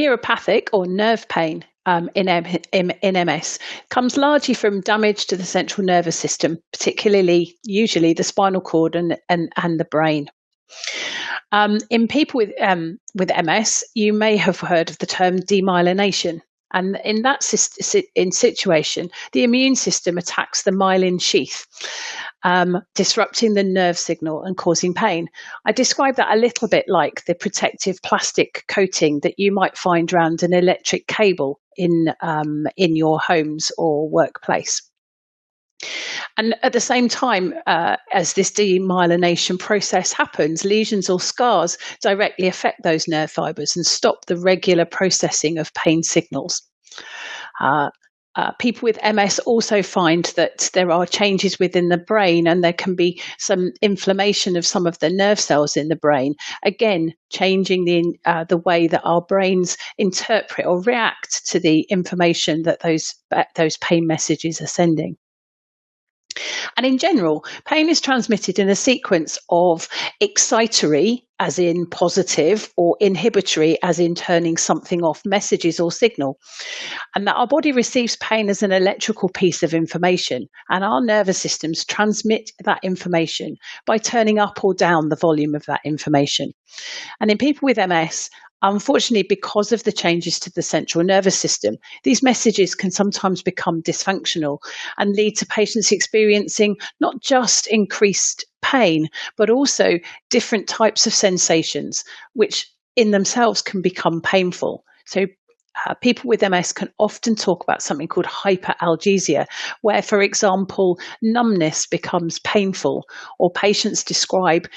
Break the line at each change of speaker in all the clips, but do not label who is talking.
neuropathic or nerve pain in MS comes largely from damage to the central nervous system, particularly usually the spinal cord and the brain. In people with MS, you may have heard of the term demyelination. And in that situation, the immune system attacks the myelin sheath, disrupting the nerve signal and causing pain. I describe that a little bit like the protective plastic coating that you might find around an electric cable in your homes or workplace. And at the same time, as this demyelination process happens, lesions or scars directly affect those nerve fibers and stop the regular processing of pain signals. People with MS also find that there are changes within the brain, and there can be some inflammation of some of the nerve cells in the brain, again changing the way that our brains interpret or react to the information that those pain messages are sending. And in general, pain is transmitted in a sequence of excitatory, as in positive, or inhibitory, as in turning something off, messages or signal. And that our body receives pain as an electrical piece of information, and our nervous systems transmit that information by turning up or down the volume of that information. And in people with MS, unfortunately, because of the changes to the central nervous system, these messages can sometimes become dysfunctional and lead to patients experiencing not just increased pain, but also different types of sensations, which in themselves can become painful. So people with MS can often talk about something called hyperalgesia, where, for example, numbness becomes painful, or patients describe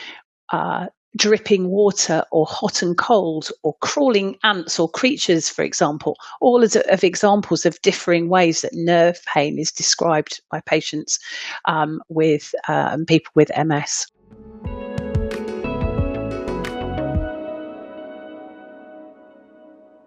dripping water or hot and cold or crawling ants or creatures, for example, all of examples of differing ways that nerve pain is described by patients with people with MS.